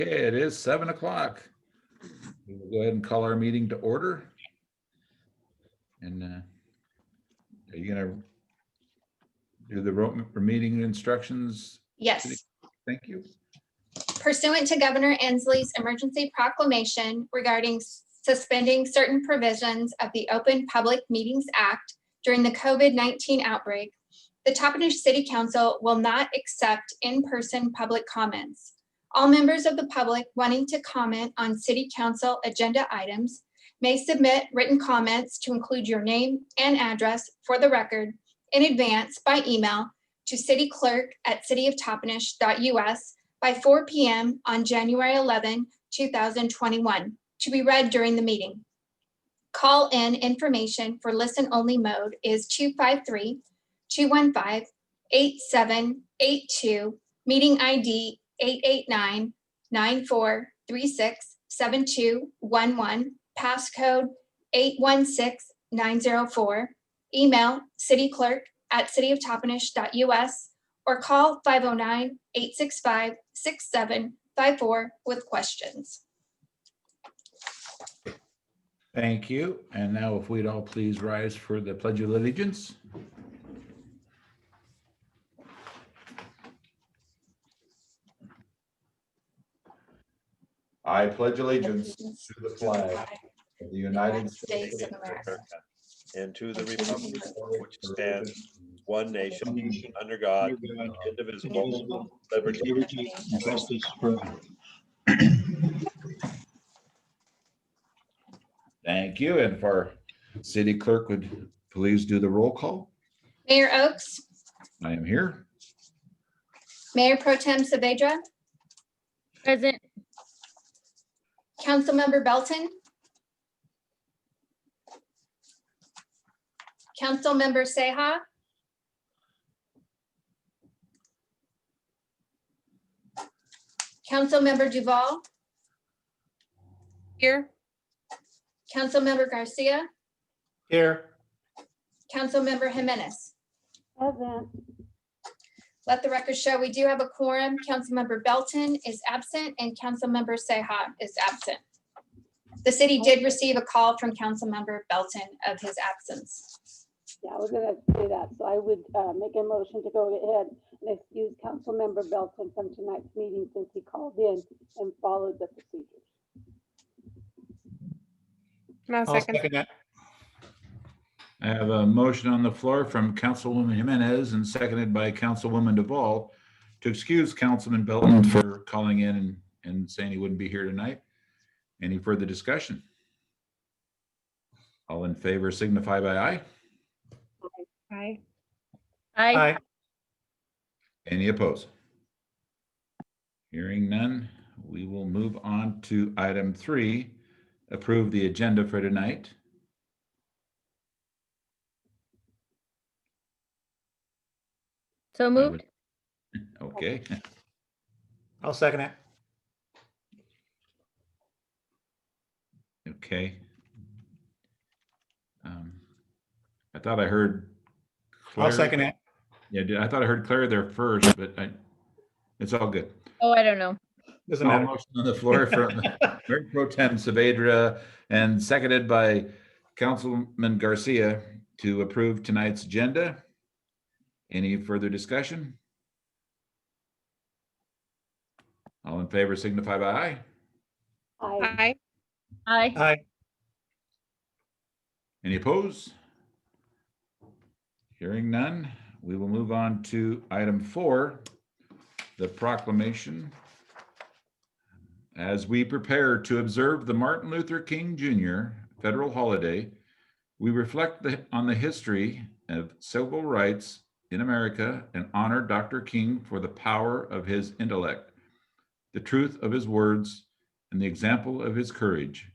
Okay, it is 7 o'clock. We will go ahead and call our meeting to order. And are you going to do the meeting instructions? Yes. Thank you. Pursuant to Governor Inslee's emergency proclamation regarding suspending certain provisions of the Open Public Meetings Act during the COVID-19 outbreak, the Toppenish City Council will not accept in-person public comments. All members of the public wanting to comment on City Council agenda items may submit written comments to include your name and address for the record in advance by email to cityclerk@cityoftoppenish.us by 4 p.m. on January 11, 2021, to be read during the meeting. Call-in information for listen-only mode is 253-215-8782, meeting ID 889-9436-7211, passcode 816904, email cityclerk@cityoftoppenish.us, or call 509-865-6754 with questions. Thank you. And now if we'd all please rise for the Pledge of Allegiance. I pledge allegiance to the flag of the United States of America, and to the republic which stands one nation under God, indivisible, liberty and justice for all. Thank you. And if our city clerk would please do the roll call. Mayor Oakes, I am here. Mayor Pro Tem Saavedra, Present. Councilmember Belton, Councilmember Seha, Councilmember Duval, Here. Councilmember Garcia, Here. Councilmember Jimenez. Present. Let the record show we do have a quorum. Councilmember Belton is absent and Councilmember Seha is absent. The city did receive a call from Councilmember Belton of his absence. Yeah, I was gonna say that, so I would make a motion to go ahead and excuse Councilmember Belton from tonight's meeting since he called in and followed the procedures. I'll second. that. I have a motion on the floor from Councilwoman Jimenez and seconded by Councilwoman Duval to excuse Councilman Belton for calling in and saying he wouldn't be here tonight. Any further discussion? All in favor signify by aye. Aye. Aye. Any opposed? Hearing none, we will move on to item 3, approve the agenda for tonight. So moved. Okay, I'll second it. okay. I thought I heard Claire. I'll second it. Yeah, I thought I heard Claire there first, but it's all good. Oh, I don't know. Doesn't Small matter. motion on the floor from Mayor Pro Tem Saavedra and seconded by Councilman Garcia to approve tonight's agenda. Any further discussion? All in favor signify by aye. Aye. Aye. Aye. Any opposed? Hearing none, we will move on to item 4, the proclamation. As we prepare to observe the Martin Luther King Jr. federal holiday, we reflect on the history of civil rights in America and honor Dr. King for the power of his intellect, the truth of his words, and the example of his courage.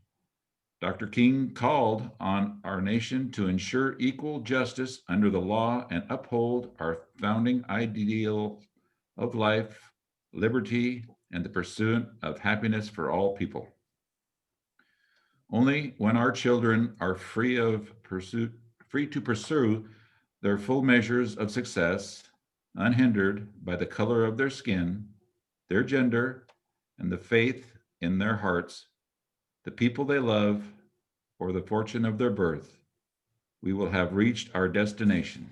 Dr. King called on our nation to ensure equal justice under the law and uphold our founding ideal of life, liberty, and the pursuit of happiness for all people. Only when our children are free to pursue their full measures of success, unhindered by the color of their skin, their gender, and the faith in their hearts, the people they love, or the fortune of their birth, we will have reached our destination.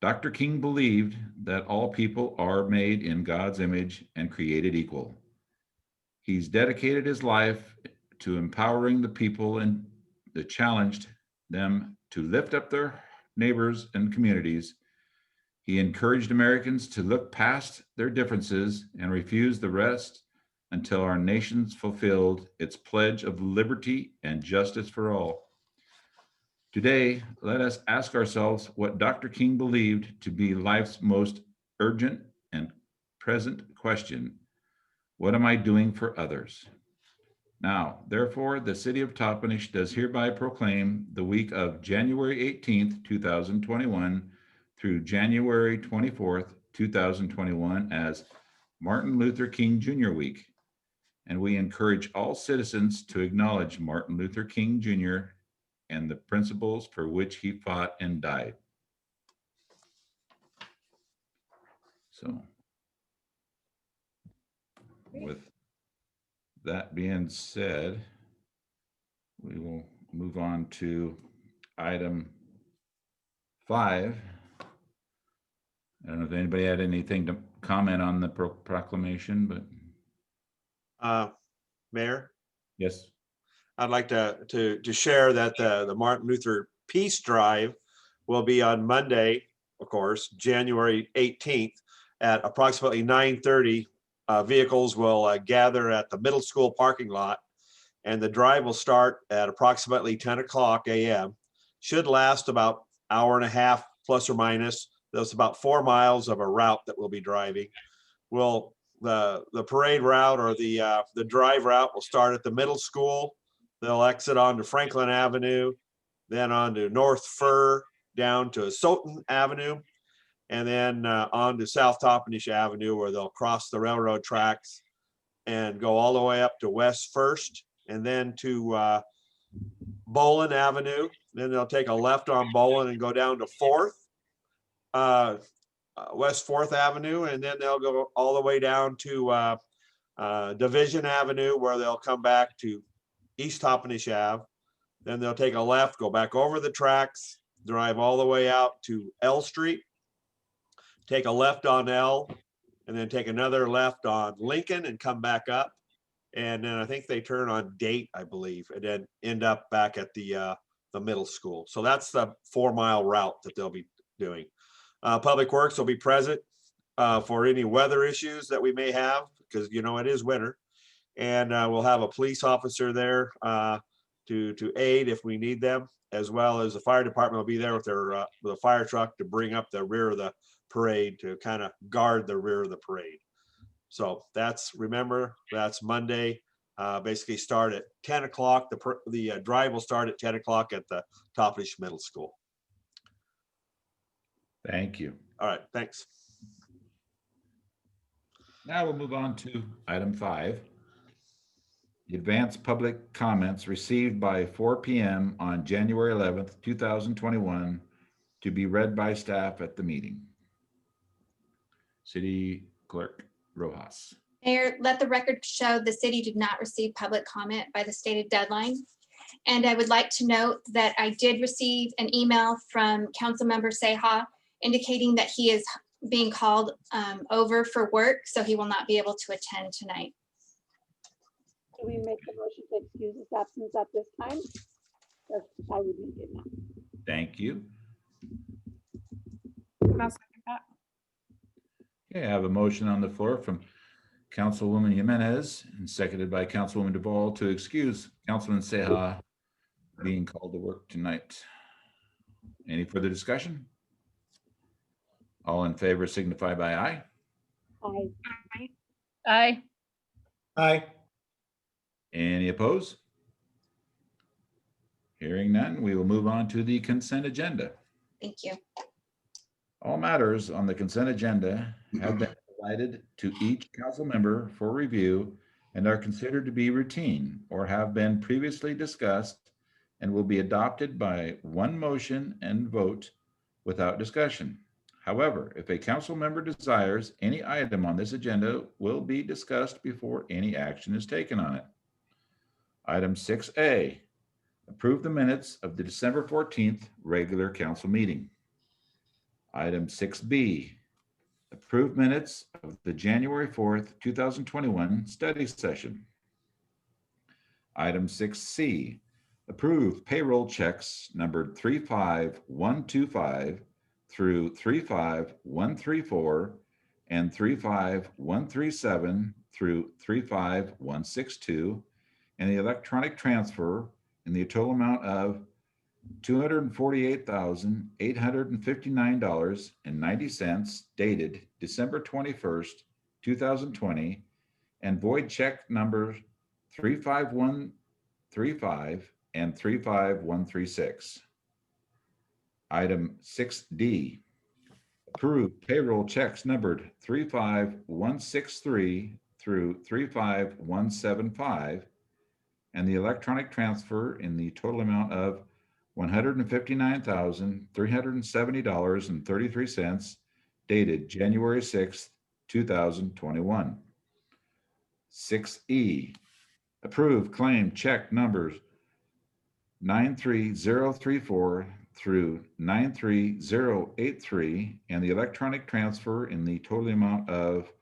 Dr. King believed that all people are made in God's image and created equal. He's dedicated his life to empowering the people and challenged them to lift up their neighbors and communities. He encouraged Americans to look past their differences and refuse the rest until our nation's fulfilled its pledge of liberty and justice for all. Today, let us ask ourselves what Dr. King believed to be life's most urgent and present question. What am I doing for others? Now, therefore, the city of Toppenish does hereby proclaim the week of January 18th, 2021 through January 24th, 2021 as Martin Luther King Jr. Week. And we encourage all citizens to acknowledge Martin Luther King Jr. and the principles for which he fought and died. So, with that being said, we will move on to item 5. I don't know if anybody had anything to comment on the proclamation, but Mayor, yes. I'd like to share that the Martin Luther Peace Drive will be on Monday, of course, January 18th at approximately 9:30. Vehicles will gather at the middle school parking lot, and the drive will start at approximately 10 o'clock a.m. Should last about hour and a half, plus or minus. There's about 4 miles of a route that we'll be driving. The parade route or the drive route will start at the middle school. They'll exit onto Franklin Avenue, then onto North Fur, down to Soton Avenue, and then on to South Toppenish Avenue, where they'll cross the railroad tracks and go all the way up to West First, and then to Bolin Avenue. Then they'll take a left on Bolin and go down to West 4th Avenue, and then they'll go all the way down to Division Avenue, where they'll come back to East Toppenish Ave. Then they'll take a left, go back over the tracks, drive all the way out to L Street, take a left on L, and then take another left on Lincoln and come back up. And then I think they turn on Date, I believe, and then end up back at the middle school. So that's the 4-mile route that they'll be doing. Public Works will be present for any weather issues that we may have, because it is winter. And we'll have a police officer there to aid if we need them, as well as the fire department will be there with a fire truck to bring up the rear of the parade to kind of guard the rear of the parade. So remember, that's Monday. Basically start at 10 o'clock. The drive will start at 10 o'clock at the Toppenish Middle School. Thank you. All right, thanks. Now we'll move on to item 5. The advanced public comments received by 4 p.m. on January 11th, 2021 to be read by staff at the meeting. City Clerk Rojas. Mayor, let the record show the city did not receive public comment by the stated deadline. And I would like to note that I did receive an email from Councilmember Seha indicating that he is being called over for work, so he will not be able to attend tonight. Do we make the motion to excuse his absence at this time? Yes, I would need it now. Thank you. I'll second that. Okay, I have a motion on the floor from Councilwoman Jimenez and seconded by Councilwoman Duvall to excuse Councilman Seha being called to work tonight. Any further discussion? All in favor signify by aye. Aye. Aye. Aye. Any opposed? Hearing none, we will move on to the consent agenda. Thank you. All matters on the consent agenda have been provided to each council member for review and are considered to be routine or have been previously discussed and will be adopted by one motion and vote without discussion. However, if a council member desires, any item on this agenda will be discussed before any action is taken on it. Item 6A, approve the minutes of the December 14th regular council meeting. Item 6B, approve minutes of the January 4th, 2021 study session. Item 6C, approve payroll checks numbered 35125 through 35134 and 35137 through 35162, and the electronic transfer in the total amount of $248,859.90 dated December 21st, 2020, and void check numbers 35135 and 35136. Item 6D, approve payroll checks numbered 35163 through 35175 and the electronic transfer in the total amount of $159,370.33 dated January 6th, 2021. 6E, approve claim check numbers 93034 through 93083 and the electronic transfer in the total amount of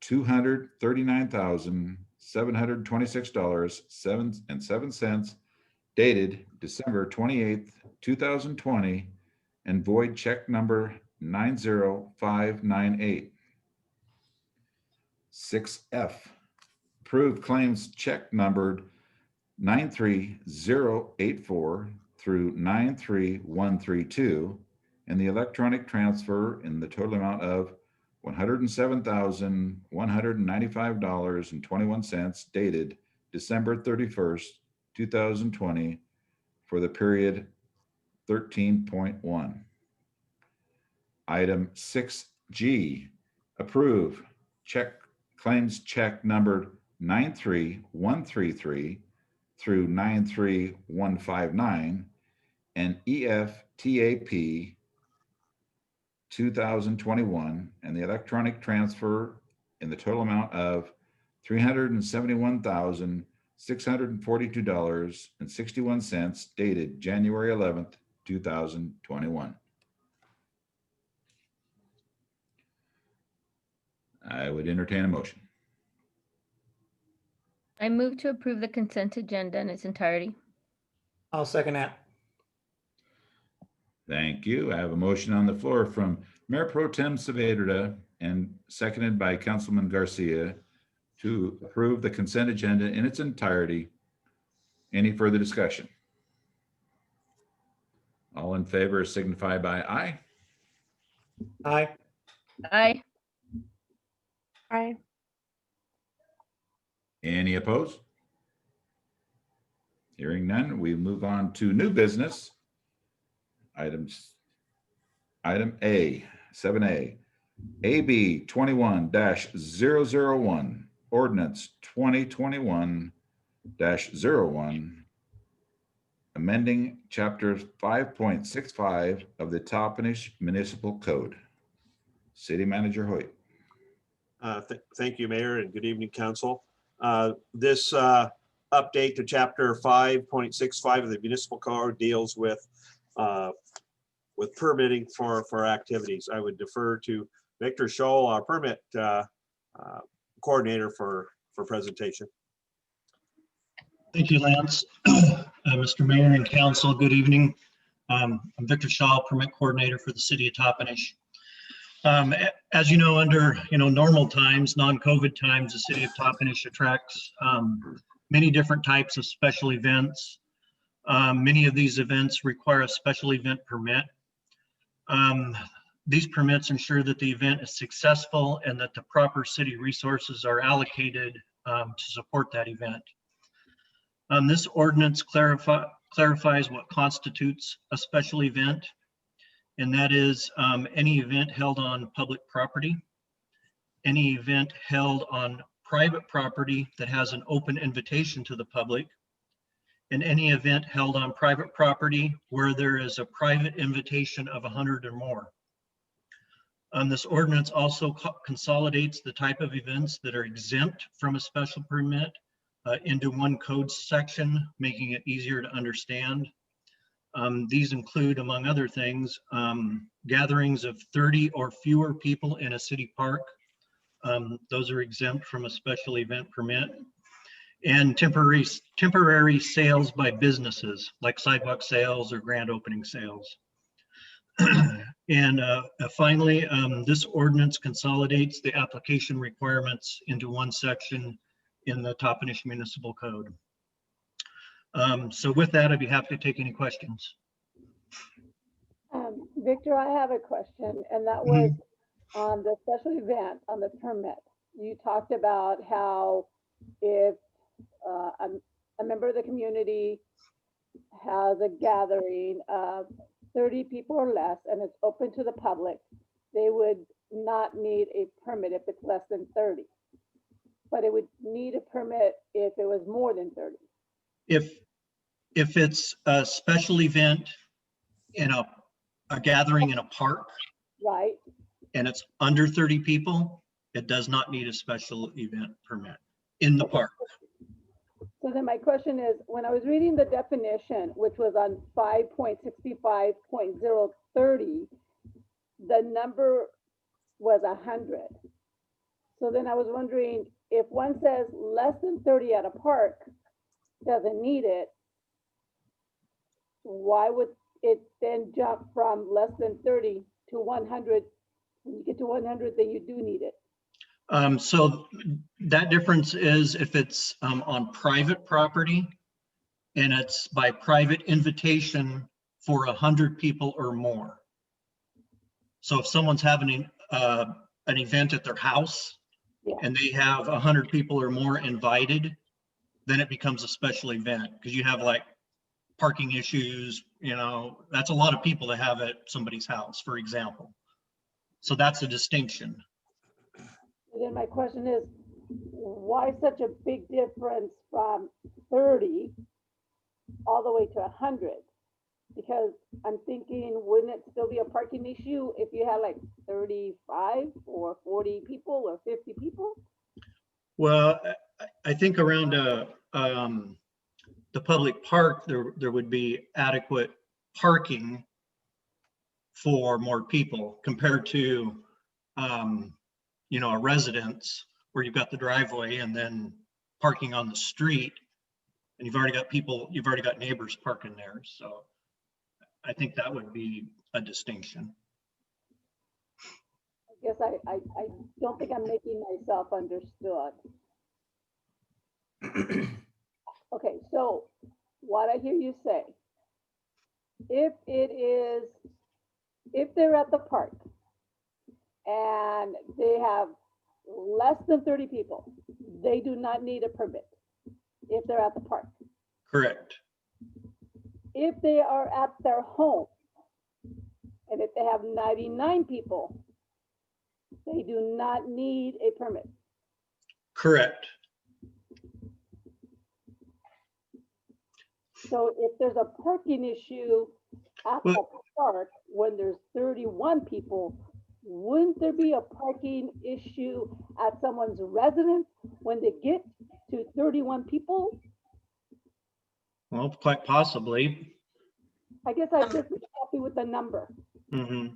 $239,726.07 dated December 28th, 2020, and void check number 90598. 6F, approve claims check numbered 93084 through 93132 and the electronic transfer in the total amount of $107,195.21 dated December 31st, 2020 for the period 13.1. Item 6G, approve claims check numbered 93133 through 93159 and EFTAP 2021 and the electronic transfer in the total amount of $371,642.61 dated January 11th, 2021. I would entertain a motion. I move to approve the consent agenda in its entirety. I'll second that. Thank you. I have a motion on the floor from Mayor Pro Tem Saavedra and seconded by Councilman Garcia to approve the consent agenda in its entirety. Any further discussion? All in favor signify by aye. Aye. Aye. Aye. Any opposed? Hearing none, we move on to new business. Item A, 7A, AB 21-001, ordinance 2021-01, amending chapter 5.65 of the Toppenish Municipal Code. City Manager Hoyt. Thank you, Mayor, and good evening, Council. This update to Chapter 5.65 of the Municipal Code deals with permitting for activities. I would defer to Victor Scholl, our permit coordinator, for presentation. Thank you, Lance. Mr. Mayor and Council, good evening. I'm Victor Shaw, permit coordinator for the City of Toppenish. As you know, under normal times, non-COVID times, the City of Toppenish attracts many different types of special events. Many of these events require a special event permit. These permits ensure that the event is successful and that the proper city resources are allocated to support that event. This ordinance clarifies what constitutes a special event, and that is any event held on public property, any event held on private property that has an open invitation to the public, and any event held on private property where there is a private invitation of 100 or more. This ordinance also consolidates the type of events that are exempt from a special permit into one code section, making it easier to understand. These include, among other things, gatherings of 30 or fewer people in a city park. Those are exempt from a special event permit. And temporary sales by businesses, like sidewalk sales or grand opening sales. And finally, this ordinance consolidates the application requirements into one section in the Toppenish Municipal Code. So with that, I'd be happy to take any questions. Victor, I have a question, and that was on the special event, on the permit. You talked about how if a member of the community has a gathering of 30 people or less, and it's open to the public, they would not need a permit if it's less than 30. But it would need a permit if it was more than 30. If it's a special event in a gathering in a park, Right. and it's under 30 people, it does not need a special event permit in the park. So then my question is, when I was reading the definition, which was on 5.65.030, the number was 100. So then I was wondering, if one says less than 30 at a park doesn't need it, why would it then jump from less than 30 to 100? When you get to 100, then you do need it. So that difference is if it's on private property and it's by private invitation for 100 people or more. So if someone's having an event at their house and they have 100 people or more invited, then it becomes a special event because you have like parking issues, you know, that's a lot of people to have at somebody's house, for example. So that's a distinction. Then my question is, why such a big difference from 30 all the way to 100? Because I'm thinking, wouldn't it still be a parking issue if you had like 35 or 40 people or 50 people? Well, I think around the public park, there would be adequate parking for more people compared to, you know, a residence where you've got the driveway and then parking on the street, and you've already got people, you've already got neighbors parking there. So I think that would be a distinction. I guess I don't think I'm making myself understood. Okay, so what I hear you say, if they're at the park and they have less than 30 people, they do not need a permit if they're at the park. Correct. If they are at their home and if they have 99 people, they do not need a permit. Correct. So if there's a parking issue at the park when there's 31 people, wouldn't there be a parking issue at someone's residence when they get to 31 people? Well, quite possibly. I guess I'm just happy with the number. Mm-hmm.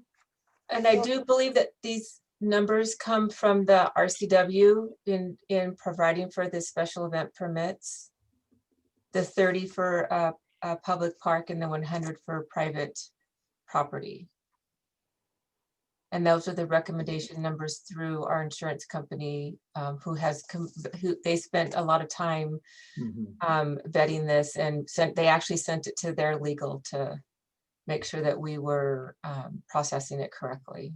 And I do believe that these numbers come from the RCW in providing for the special event permits. The 30 for a public park and the 100 for private property. And those are the recommendation numbers through our insurance company, who they spent a lot of time vetting this and they actually sent it to their legal to make sure that we were processing it correctly.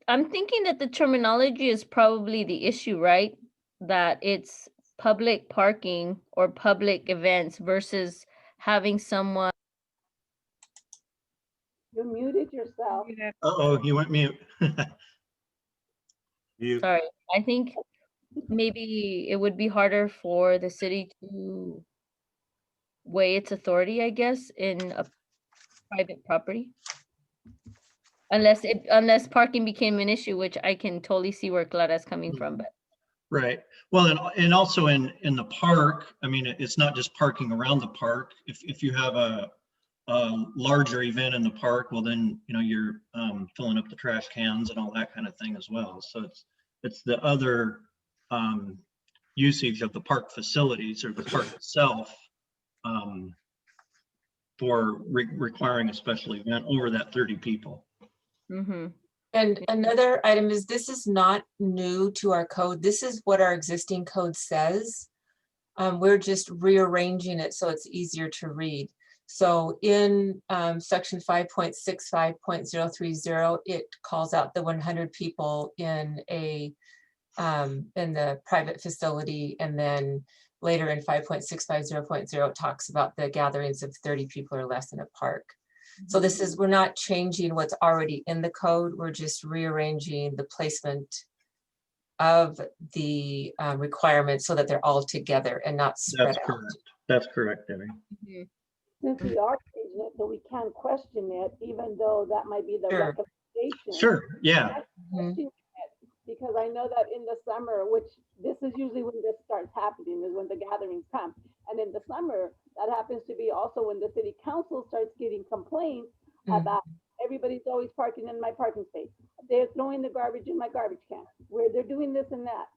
I'm thinking that the terminology is probably the issue, right? That it's public parking or public events versus having someone. You muted yourself. Uh-oh, you went mute. Sorry, I think maybe it would be harder for the city to weigh its authority, I guess, in a private property. Unless parking became an issue, which I can totally see where Clara's coming from, but Right. Well, and also in the park, I mean, it's not just parking around the park. If you have a larger event in the park, well, then, you know, you're filling up the trash cans and all that kind of thing as well. So it's the other usage of the park facilities or the park itself for requiring a special event over that 30 people. mhm. And another item is, this is not new to our code. This is what our existing code says. We're just rearranging it so it's easier to read. So in section 5.65.030, it calls out the 100 people in the private facility, and then later in 5.650.0 it talks about the gatherings of 30 people or less in a park. So this is, we're not changing what's already in the code, we're just rearranging the placement of the requirements so that they're all together and not spread That's out. correct. That's correct, Debbie. Since we are changing it, so we can question it, even though that might be the Sure. recommendation. Sure, yeah. Mhm. Question it, because I know that in the summer, which this is usually when this starts happening, is when the gatherings come. And in the summer, that happens to be also when the city council starts getting complaints about everybody's always parking in my parking space. They're throwing the garbage in my garbage can, where they're doing this and that.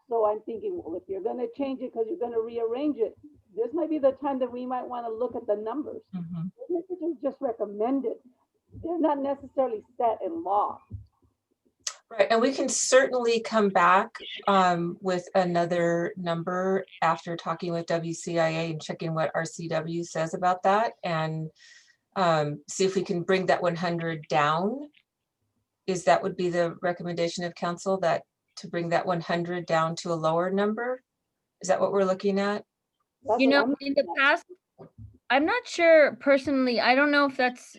So I'm thinking, well, if you're gonna change it because you're gonna rearrange it, this might be the time that we might want to look at the numbers. Mhm. This is just recommended. They're not necessarily set in law. Right, and we can certainly come back with another number after talking with WCIA and checking what RCW says about that, and see if we can bring that 100 down. That would be the recommendation of council, that to bring that 100 down to a lower number? Is that what we're looking at? That's You what know, I'm in the looking at. past, I'm not sure personally, I don't know if that's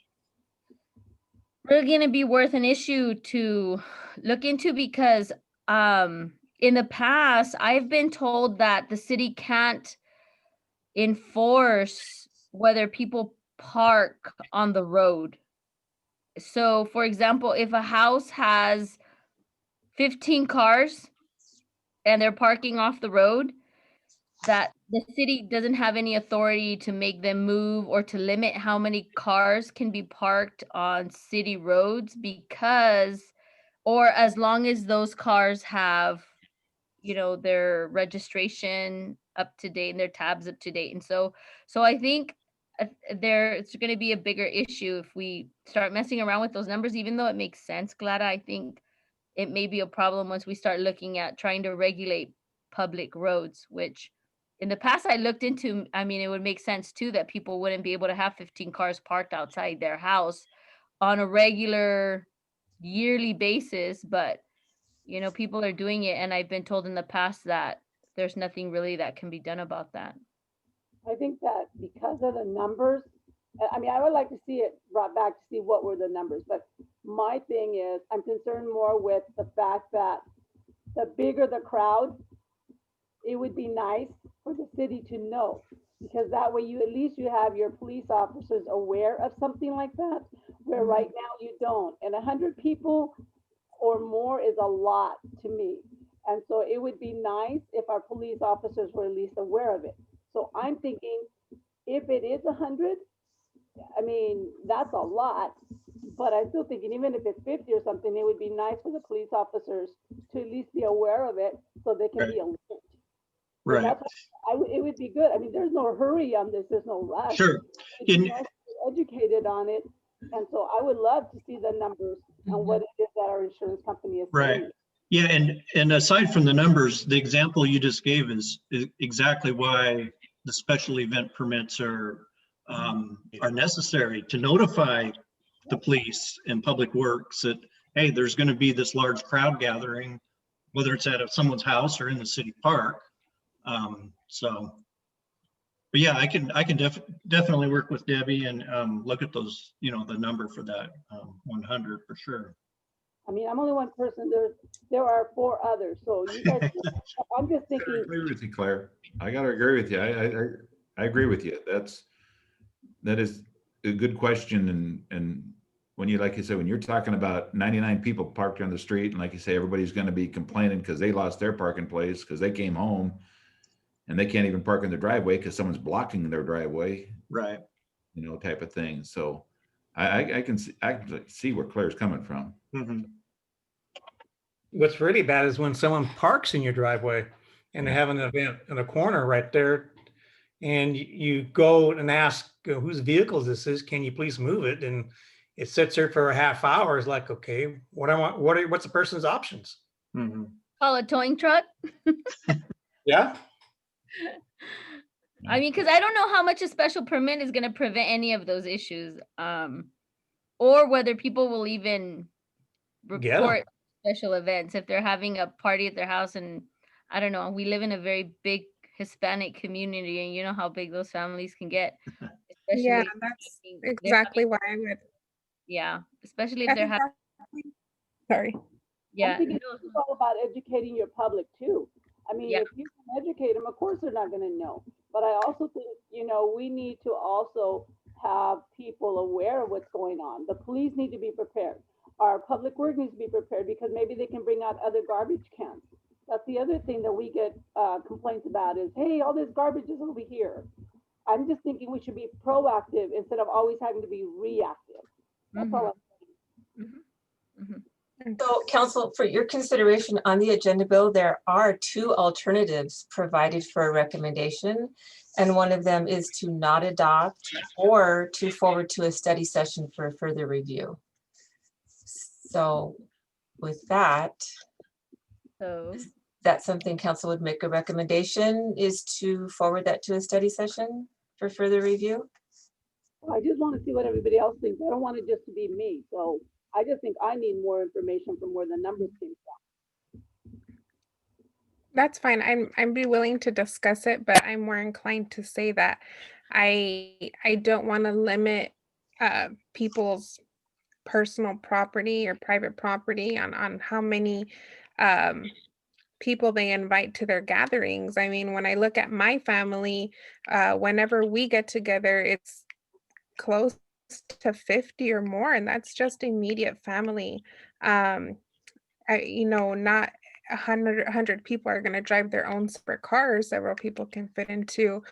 really going to be worth an issue to look into, because in the past I've been told that the city can't enforce whether people park on the road. So for example, if a house has 15 cars and they're parking off the road, that the city doesn't have any authority to make them move or to limit how many cars can be parked on city roads, because, or as long as those cars have, you know, their registration up to date and their tabs up to date. And so I think it's going to be a bigger issue if we start messing around with those numbers, even though it makes sense, Glada. I think it may be a problem once we start looking at trying to regulate public roads, which in the past I looked into. I mean, it would make sense too that people wouldn't be able to have 15 cars parked outside their house on a regular yearly basis, but you know, people are doing it, and I've been told in the past that there's nothing really that can be done about that. I think that because of the numbers, I mean, I would like to see it brought back to see what were the numbers, but my thing is, I'm concerned more with the fact that the bigger the crowd, it would be nice for the city to know, because that way you, at least you have your police officers aware of something like that, where right now you don't. And 100 people or more is a lot to me. And so it would be nice if our police officers were at least aware of it. So I'm thinking, if it is 100, I mean, that's a lot, but I'm still thinking, even if it's 50 or something, it would be nice for the police officers to at least be aware of it so they can be alert. So Right. that's what it would be good. I mean, there's no hurry on this, there's no rush. Sure. It'd be nice to be educated on it. And so I would love to see the numbers on what it is that our insurance company is Right. saying. Yeah, and aside from the numbers, the example you just gave is exactly why the special event permits are necessary, to notify the police and public works that, hey, there's going to be this large crowd gathering, whether it's at someone's house or in the city park. But yeah, I can definitely work with Debbie and look at those, you know, the number for that 100 for sure. I mean, I'm only one person. There are 4 others. So you guys, I'm just I thinking. agree with you, Claire. I gotta agree with you. I agree with you. That is a good question, and when you, like you said, when you're talking about 99 people parked on the street, and like you say, everybody's going to be complaining because they lost their parking place because they came home and they can't even park in their driveway because someone's blocking their driveway, Right. type of thing. So I can see where Claire's coming from. Mhm. What's really bad is when someone parks in your driveway and they have an event in a corner right there, and you go and ask whose vehicle this is, can you please move it? And it sits there for a half hour. It's like, okay, what's the person's options? Mhm. Call a towing truck. Yeah. I mean, because I don't know how much a special permit is going to prevent any of those issues, or whether people will even Get 'em. report special events if they're having a party at their house. And I don't know, we live in a very big Hispanic community, and you know how big those families can get, Yeah, especially that's if they're exactly having, why I would. yeah, especially if I they're think having, that's, sorry. I'm yeah, thinking no, it's all about educating your public too. I mean, yeah, if you can educate them, of course they're not gonna know. But I also think, we need to also have people aware of what's going on. The police need to be prepared. Our public work needs to be prepared because maybe they can bring out other garbage cans. That's the other thing that we get complaints about is, hey, all this garbage is over here. I'm just thinking we should be proactive instead of always having to be reactive. That's all I'm saying. mhm. So council, for your consideration on the agenda bill, there are two alternatives provided for a recommendation. And one of them is to not adopt or to forward to a study session for further review. So with that, So that's something council would make a recommendation, is to forward that to a study session for further review. I just want to see what everybody else thinks. I don't want it just to be me. So I just think I need more information from where the numbers came from. That's fine. I'd be willing to discuss it, but I'm more inclined to say that I don't want to limit people's personal property or private property on how many people they invite to their gatherings. I mean, when I look at my family, whenever we get together, it's close to 50 or more, and that's just immediate family. Not 100 people are going to drive their own separate cars. Several people can fit into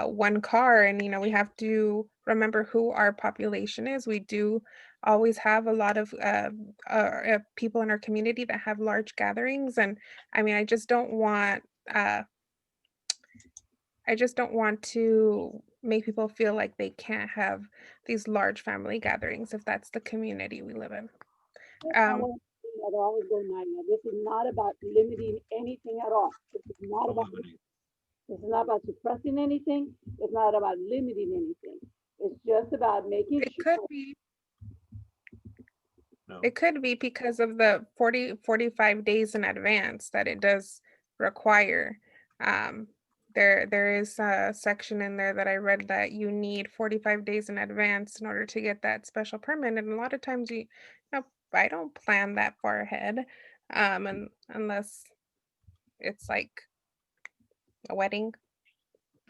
one car, and we have to remember who our population is. We do always have a lot of people in our community that have large gatherings, and I mean, I just don't want to make people feel like they can't have these large family gatherings if that's the community we live in. That's not what I'm saying at all, Nadia. This is not about limiting anything at all. This is not about suppressing anything. It's not about limiting anything. It's just about making It sure. could be. No. It could be because of the 45 days in advance that it does require. There is a section in there that I read that you need 45 days in advance in order to get that special permit. And a lot of times I don't plan that far ahead, unless it's like a wedding.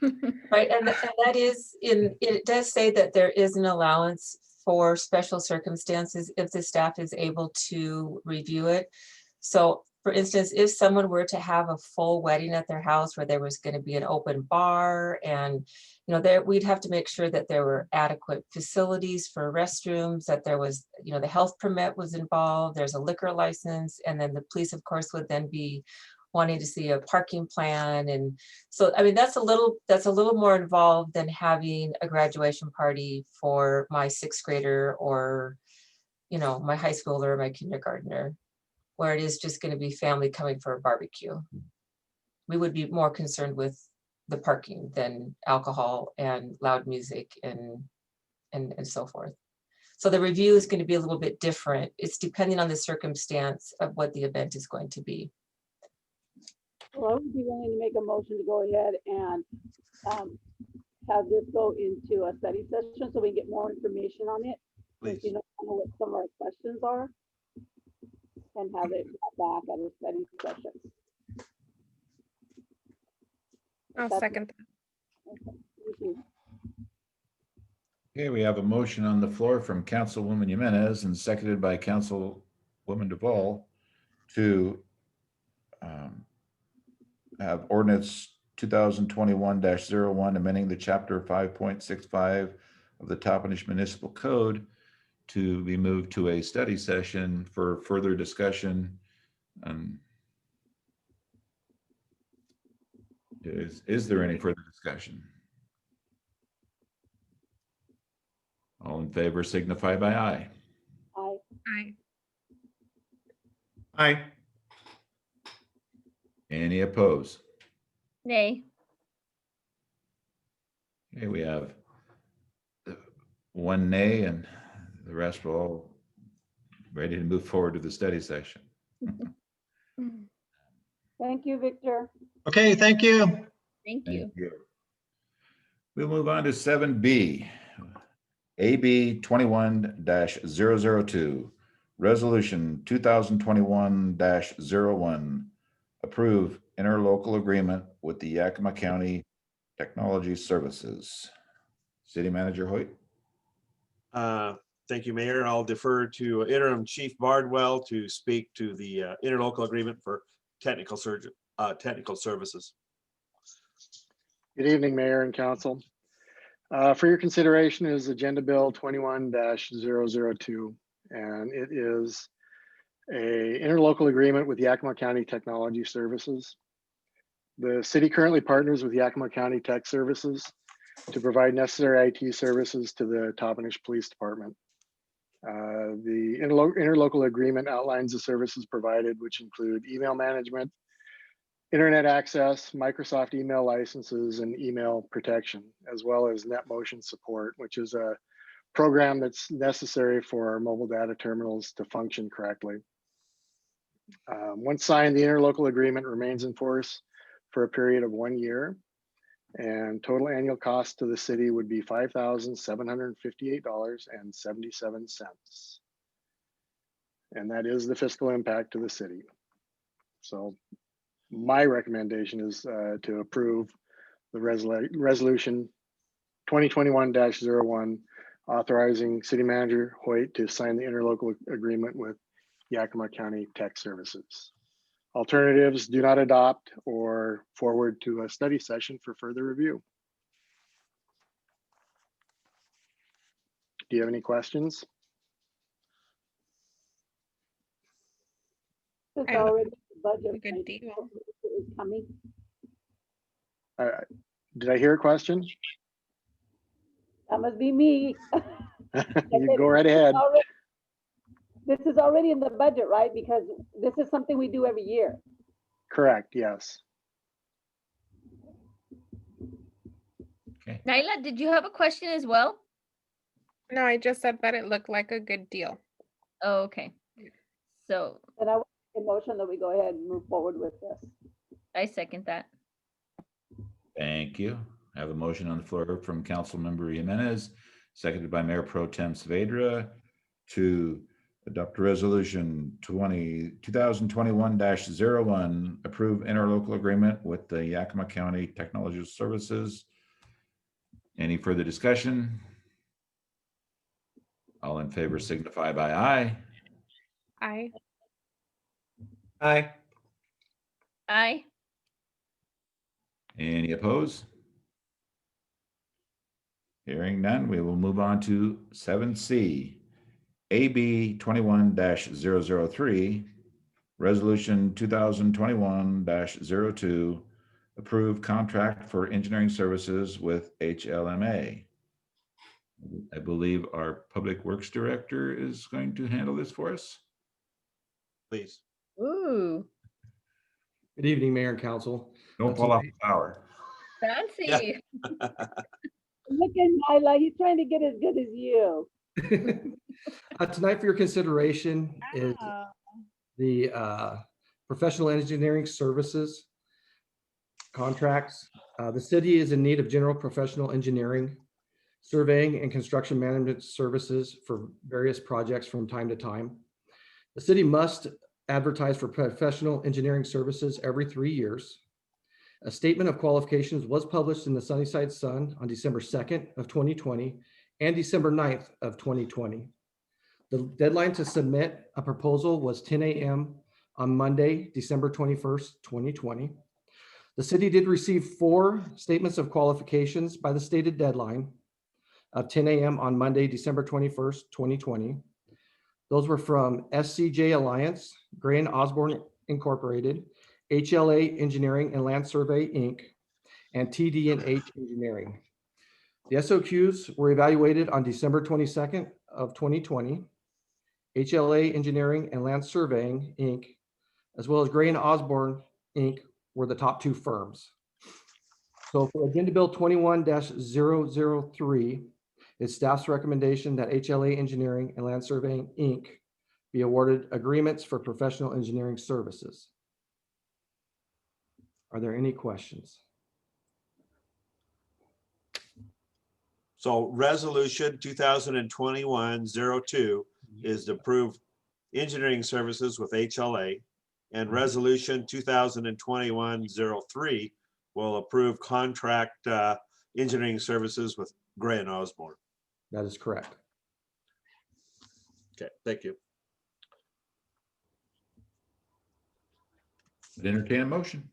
Right, and that is it does say that there is an allowance for special circumstances if the staff is able to review it. So for instance, if someone were to have a full wedding at their house where there was going to be an open bar and we'd have to make sure that there were adequate facilities for restrooms, that there was, the health permit was involved, there's a liquor license, and then the police, of course, would then be wanting to see a parking plan. And so, I mean, that's a little more involved than having a graduation party for my sixth grader or, my high schooler or my kindergartner, where it is just going to be family coming for a barbecue. We would be more concerned with the parking than alcohol and loud music and so forth. So the review is going to be a little bit different. It's depending on the circumstance of what the event is going to be. Well, I would be willing to make a motion to go ahead and have this go into a study session so we get more information on it. Please. Kind of what some of our questions are, and have it back at a study session. I'll second that. Okay, thank you. Okay, we have a motion on the floor from Councilwoman Jimenez and seconded by Councilwoman Duvall to have ordinance 2021-01, amending the chapter 5.65 of the Toppenish Municipal Code to be moved to a study session for further discussion. Is there any further discussion? All in favor signify by aye. Aye. Aye. Aye. Any opposed? Nay. Okay, we have one nay and the rest are all ready to move forward to the study session. Thank you, Victor. Okay, thank you. Thank you. Thank you. We'll move on to 7B, AB 21-002, Resolution 2021-01, approve interlocal agreement with the Yakima County Technology Services. City Manager Hoyt. Thank you, Mayor. I'll defer to Interim Chief Bardwell to speak to the interlocal agreement for technical services. Good evening, Mayor and Council. For your consideration is Agenda Bill 21-002, and it is a interlocal agreement with Yakima County Technology Services. The city currently partners with Yakima County Tech Services to provide necessary IT services to the Toppenish Police Department. The interlocal agreement outlines the services provided, which include email management, internet access, Microsoft email licenses, and email protection, as well as NetMotion support, which is a program that's necessary for our mobile data terminals to function correctly. Once signed, the interlocal agreement remains in force for a period of 1 year, and total annual cost to the city would be $5,758.77. And that is the fiscal impact to the city. So my recommendation is to approve the resolution 2021-01, authorizing City Manager Hoyt to sign the interlocal agreement with Yakima County Tech Services. Alternatives: do not adopt or forward to a study session for further review. Do you have any questions? It's I don't- already the budget. a good right? deal. It's coming. Did I hear a question? That must be me. You go right ahead. This is already in the budget, right? Because this is something we do every year. Correct, yes. Okay. Nyla, did you have a question as well? No, I just said that it looked like a good deal. Oh, okay. So And I want a motion that we go ahead and move forward with this. I second that. Thank you. I have a motion on the floor from Councilmember Jimenez, seconded by Mayor Pro Tem Saavedra, to adopt resolution 2021-01, approve interlocal agreement with the Yakima County Technology Services. Any further discussion? All in favor signify by aye. Aye. Aye. Aye. Any opposed? Hearing none, we will move on to 7C, AB 21-003, Resolution 2021-02, approve contract for engineering services with HLMA. I believe our Public Works Director is going to handle this for us. Please. Ooh, Good evening, Mayor and Council. Don't fall off the tower. fancy. Look at Nyla, he's trying to get as good as you. Tonight for your consideration is the professional engineering services contracts. The city is in need of general professional engineering, surveying, and construction management services for various projects from time to time. The city must advertise for professional engineering services every 3 years. A statement of qualifications was published in the Sunnyside Sun on December 2nd of 2020 and December 9th of 2020. The deadline to submit a proposal was 10 a.m. on Monday, December 21st, 2020. The city did receive 4 statements of qualifications by the stated deadline of 10 a.m. on Monday, December 21st, 2020. Those were from SCJ Alliance, Gray and Osborne Incorporated, HLA Engineering and Land Survey, Inc., and TD&H Engineering. The SOQs were evaluated on December 22nd of 2020. HLA Engineering and Land Surveying, Inc., as well as Gray and Osborne, Inc., were the top 2 firms. So for Agenda Bill 21-003, it's staff's recommendation that HLA Engineering and Land Surveying, Inc. be awarded agreements for professional engineering services. Are there any questions? So resolution 2021-02 is to approve engineering services with HLA, and resolution 2021-03 will approve contract engineering services with Gray and Osborne. That is correct. Okay, thank you. I'd entertain a motion.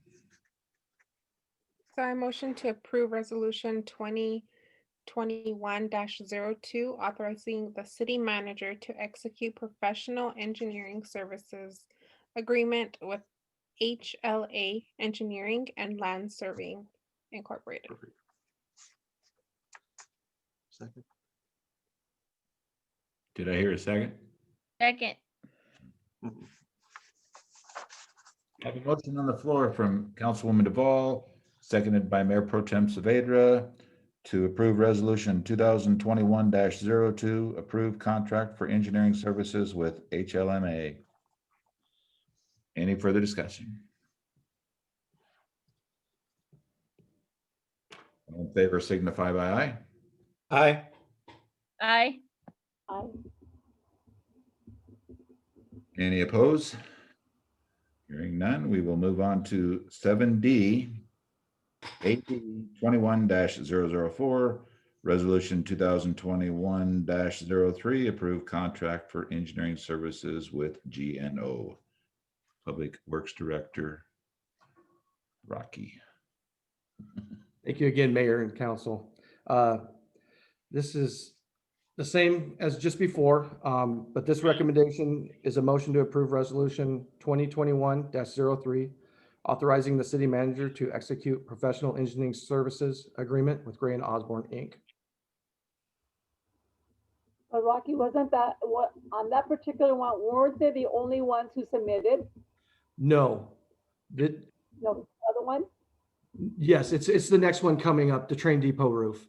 So I motion to approve resolution 2021-02, authorizing the city manager to execute professional engineering services agreement with HLA Engineering and Land Surveying Incorporated. Second. Did I hear a second? Second. I have a motion on the floor from Councilwoman Duvall, seconded by Mayor Pro Tem Saavedra, to approve resolution 2021-02, approve contract for engineering services with HLMA. Any further discussion? All in favor signify by aye. Aye. Aye. Aye. Any opposed? Hearing none, we will move on to 7D, AB 21-004, resolution 2021-03, approved contract for engineering services with GNO. Public Works Director, Rocky. Thank you again, Mayor and Council. This is the same as just before, but this recommendation is a motion to approve resolution 2021-03, authorizing the city manager to execute professional engineering services agreement with Gray and Osborne, Inc. But Rocky, wasn't that what on that particular one? Weren't they the only ones who submitted? No. No, the other one. Yes, it's the next one coming up, the train depot roof.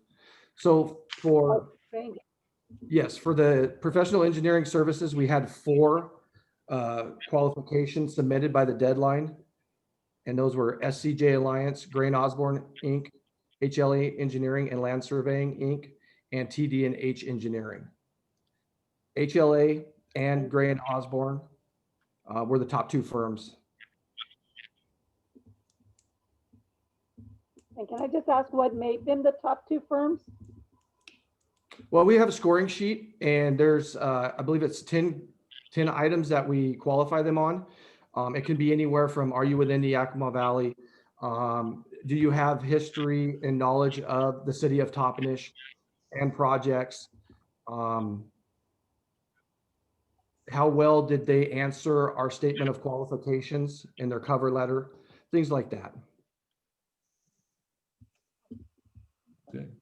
So for Trained. yes, for the professional engineering services, we had 4 qualifications submitted by the deadline. And those were SCJ Alliance, Gray and Osborne, Inc., HLA Engineering and Land Surveying, Inc., and TD&H Engineering. HLA and Gray and Osborne were the top 2 firms. And can I just ask what made them the top 2 firms? Well, we have a scoring sheet, and there's, I believe it's 10 items that we qualify them on. It can be anywhere from, are you within the Yakima Valley? Do you have history and knowledge of the city of Toppenish and projects? How well did they answer our statement of qualifications in their cover letter? Things like that. Good.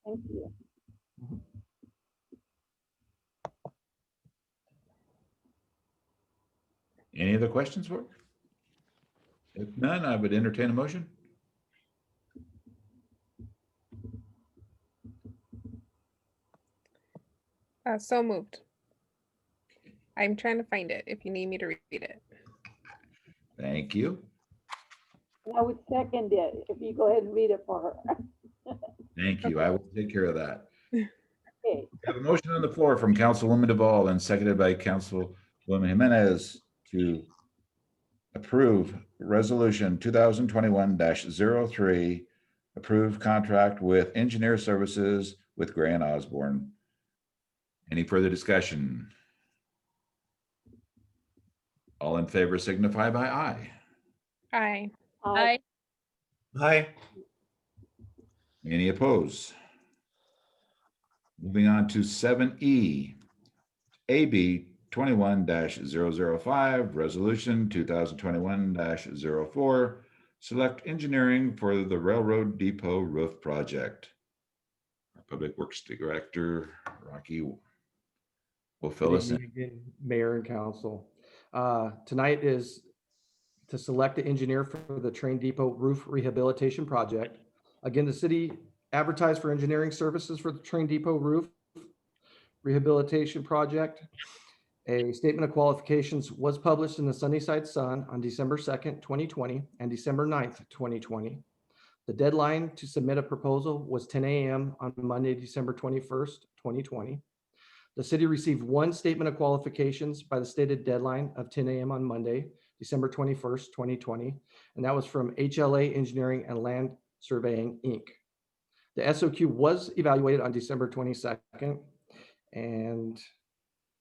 Thank you. Any other questions for it? If none, I would entertain a motion. So moved. I'm trying to find it if you need me to read it. Thank you. I would second it if you go ahead and read it for her. Thank you. I will take care of that. Okay. We have a motion on the floor from Councilwoman Duvall and seconded by Councilwoman Jimenez to approve resolution 2021-03, approved contract with engineer services with Gray and Osborne Any further discussion? All in favor signify by aye. Aye. Aye. Aye. Any opposed? Moving on to 7E, AB 21-005, Resolution 2021-04, Select Engineering for the Railroad Depot Roof Project. Our Public Works Director, Rocky, will fill Good us in. evening again, Mayor and Council. Tonight is to select the engineer for the train depot roof rehabilitation project. Again, the city advertised for engineering services for the train depot roof rehabilitation project. A statement of qualifications was published in the Sunnyside Sun on December 2nd, 2020 and December 9th, 2020. The deadline to submit a proposal was 10 a.m. on Monday, December 21st, 2020. The city received one statement of qualifications by the stated deadline of 10 a.m. on Monday, December 21st, 2020, and that was from HLA Engineering and Land Surveying, Inc. The SOQ was evaluated on December 22nd, and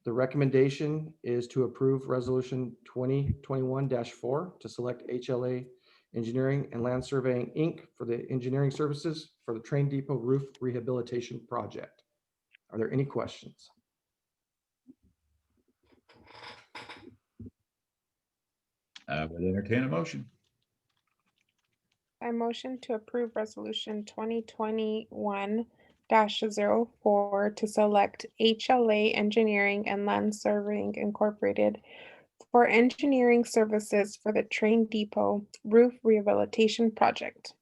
the recommendation is to approve Resolution 2021-4 to select HLA Engineering and Land Surveying, Inc. for the engineering services for the train depot roof rehabilitation project. Are there any questions? I would entertain a motion. I motion to approve resolution 2021-04 to select HLA Engineering and Land Surveying Incorporated for engineering services for the train depot roof rehabilitation project.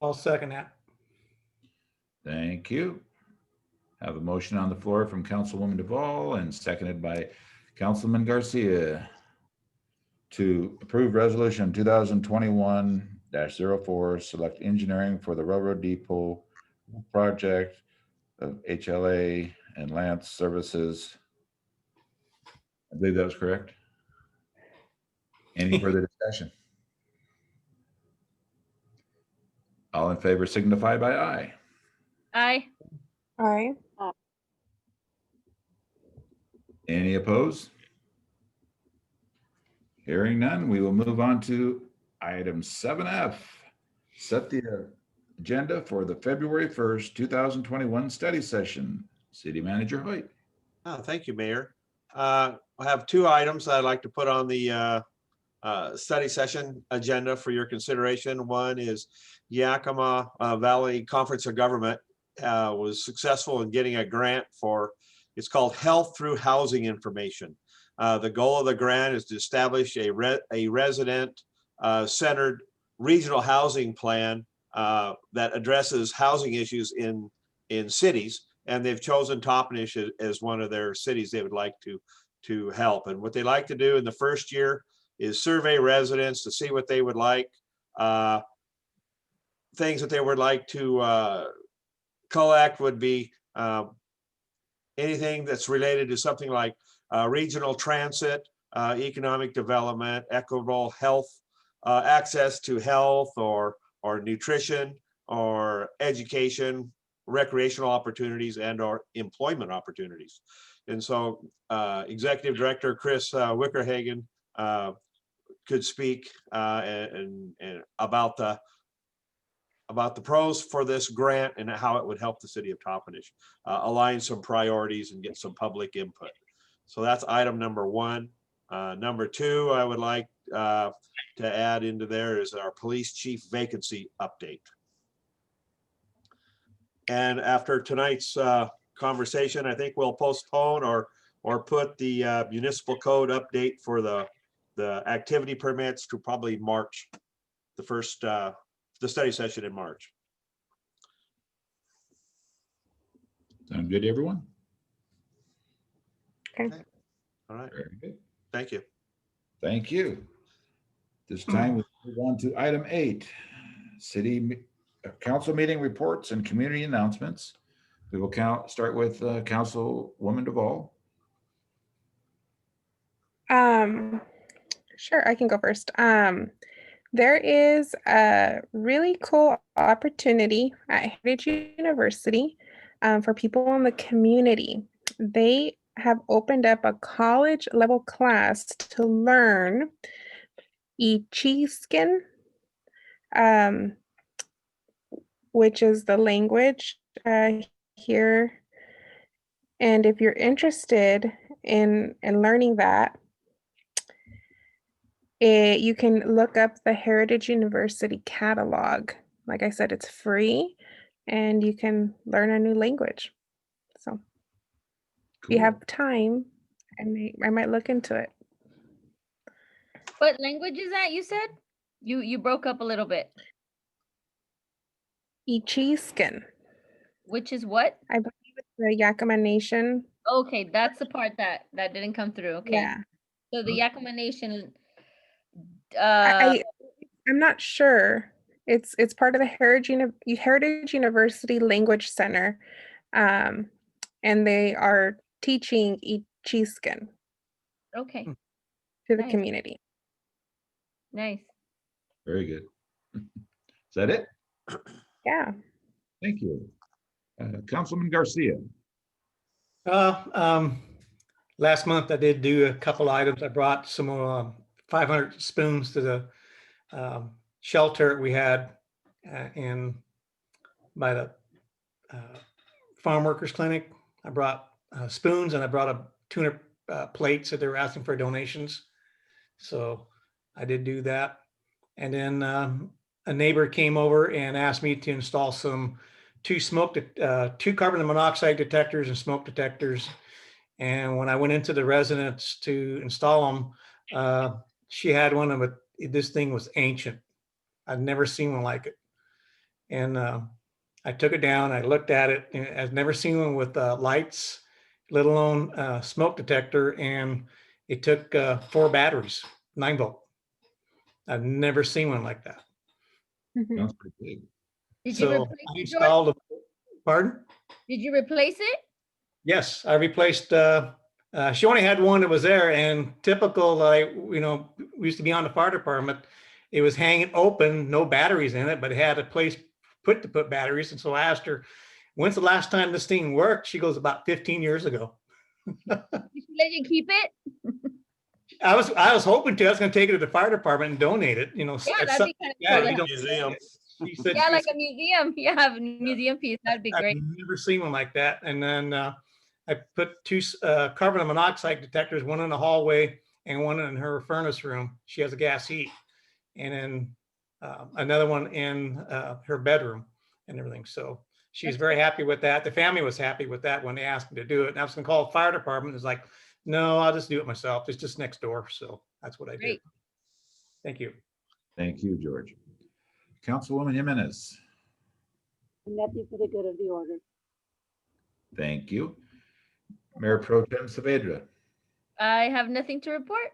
I'll second that. Thank you. Have a motion on the floor from Councilwoman Duvall and seconded by Councilman Garcia to approve Resolution 2021-04, select engineering for the railroad depot project of HLA and Lance Services. I believe that was correct. Any further discussion? All in favor signify by aye. Aye. Aye. Any opposed? Hearing none, we will move on to item 7F. Set the agenda for the February 1st, 2021 study session. City Manager Hoyt. Thank you, Mayor. I have two items that I'd like to put on the study session agenda for your consideration. One is Yakima Valley Conference of Government was successful in getting a grant for, it's called Health Through Housing Information. The goal of the grant is to establish a resident centered regional housing plan that addresses housing issues in cities. And they've chosen Toppenish as one of their cities they would like to help. And what they like to do in the first year is survey residents to see what they would like, things that they would like to collect would be anything that's related to something like regional transit, economic development, equitable health, access to health or nutrition or education, recreational opportunities and or employment opportunities. And so Executive Director Chris Wickerhagen could speak and about the pros for this grant and how it would help the city of Toppenish align some priorities and get some public input. So that's item number one. Number two, I would like to add into there is our police chief vacancy update. And after tonight's conversation, I think we'll postpone or put the municipal code update for the activity permits to probably March, the study session in March. Sound good to everyone? Okay. All right. Very good. Thank you. Thank you. This time we move on to item 8, city council meeting reports and community announcements. We will start with Councilwoman Duvall. Sure, I can go first. There is a really cool opportunity at Heritage University for people in the community. They have opened up a college level class to learn Ichiskin, which is the language here. And if you're interested in learning that, you can look up the Heritage University catalog. Like I said, it's free and you can learn a new language. So if you have time, I might look into it. What language is that you said? You broke up a little bit. Ichiskin. Which is what? I believe it's the Yakama Nation. Okay, that's the part that didn't come through. Okay. Yeah. So the Yakama Nation. I'm not sure. It's part of the Heritage University Language Center, and they are teaching Ichiskin Okay. to the Nice. community. Nice. Very good. Is that it? Yeah. Thank you. Councilman Garcia. Last month I did do a couple items. I brought some 500 spoons to the shelter we had by the farm workers clinic. I brought spoons and I brought a tuna plates that they were asking for donations. So I did do that. And then a neighbor came over and asked me to install two carbon monoxide detectors and smoke detectors. And when I went into the residence to install them, she had one of it. This thing was ancient. I'd never seen one like it. And I took it down. I looked at it. And I've never seen one with lights, let alone smoke detector. And it took 4 batteries, 9-volt. I've never seen one like that. Sounds pretty big. Did you replace I it, installed Pardon? Did you replace it? Yes, I replaced. She only had one that was there, and typical, we used to be on the fire department. It was hanging open, no batteries in it, but it had a place to put batteries. And so I asked her, "When's the last time this thing worked?" She goes, "About 15 years ago." Did she let you keep it? I was hoping to. I was going to take it to the fire department and donate it. Yeah, that'd be kind of cool. Museum. She said, yeah, like a museum. Yeah, a museum piece. That'd be great. I've never seen one like that. And then I put 2 carbon monoxide detectors, one in the hallway and one in her furnace room. She has a gas heat. And then another one in her bedroom and everything. So she's very happy with that. The family was happy with that when they asked me to do it. And I was going to call the fire department. It's like, no, I'll just do it myself. It's just next door. So that's what I did. Thank you. Thank you, George. Councilwoman Jimenez. Nothing for the good of the order. Thank you. Mayor Pro Tem Saavedra. I have nothing to report.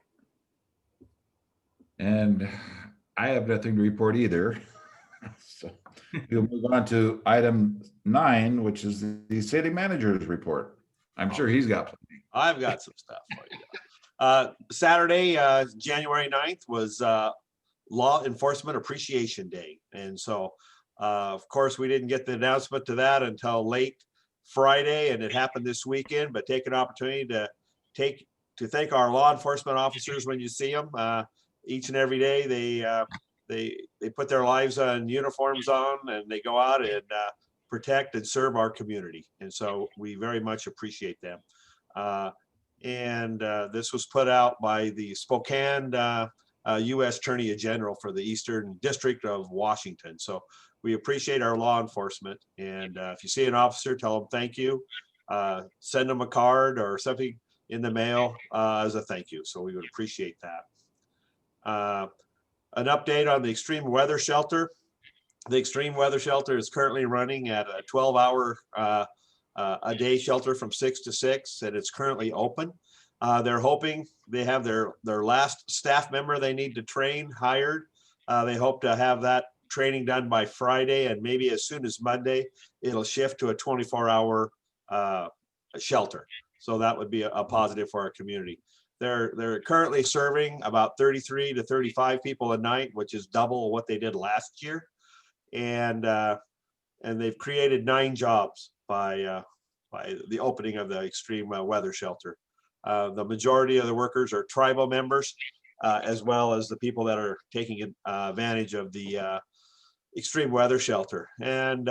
And I have nothing to report either. So we'll move on to item 9, which is the city manager's report. I'm sure he's got plenty. I've got some stuff for you. Saturday, January 9th was Law Enforcement Appreciation Day. And so, of course, we didn't get the announcement to that until late Friday, and it happened this weekend, but take an opportunity to thank our law enforcement officers when you see them. Each and every day, they put their lives on uniforms on, and they go out and protect and serve our community. And so we very much appreciate them. This was put out by the Spokane U.S. Attorney General for the Eastern District of Washington. So we appreciate our law enforcement. And if you see an officer, tell them thank you. Send them a card or something in the mail as a thank you. So we would appreciate that. An update on the extreme weather shelter. The extreme weather shelter is currently running at a 12-hour a day shelter from 6 to 6, and it's currently open. They're hoping they have their last staff member they need to train hired. They hope to have that training done by Friday, and maybe as soon as Monday, it'll shift to a 24-hour shelter. So that would be a positive for our community. They're currently serving about 33 to 35 people a night, which is double what they did last year. And they've created 9 jobs by the opening of the extreme weather shelter. The majority of the workers are tribal members, as well as the people that are taking advantage of the extreme weather shelter. And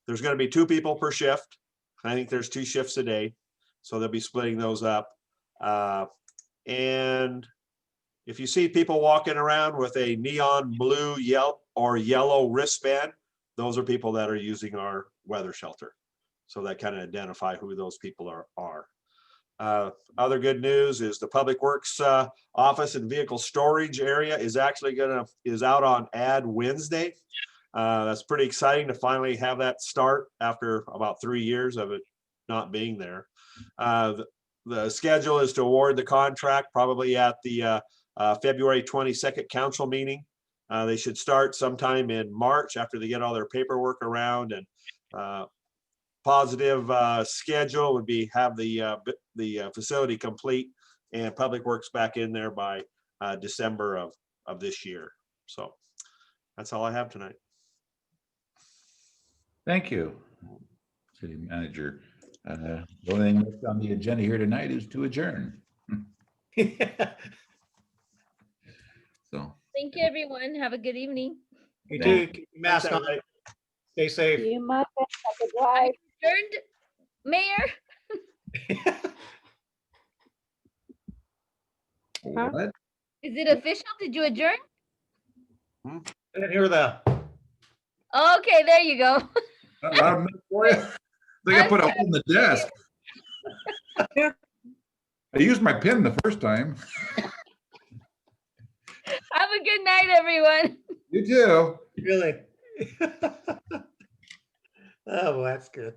there's going to be 2 people per shift. I think there's 2 shifts a day, so they'll be splitting those up. And if you see people walking around with a neon blue, yellow wristband, those are people that are using our weather shelter. So that kind of identify who those people are. Other good news is the Public Works office and vehicle storage area is actually is out on ad Wednesday. That's pretty exciting to finally have that start after about 3 years of it not being there. The schedule is to award the contract probably at the February 22nd council meeting. They should start sometime in March after they get all their paperwork around, and positive schedule would be have the facility complete and Public Works back in there by December of this year. So that's all I have tonight. Thank you, City Manager. The only thing left on the agenda here tonight is to adjourn. So. Thank you, everyone. Have a good evening. You too. Keep your mask on. Stay safe. You must have to drive. Adjourned, Mayor? Huh? What? Is it official? Did you adjourn? I didn't hear that. Okay, there you go. Not loud enough for you? I think I put it on the desk. I used my pen the first time. Have a good night, everyone. You too. Really? Oh, well, that's good.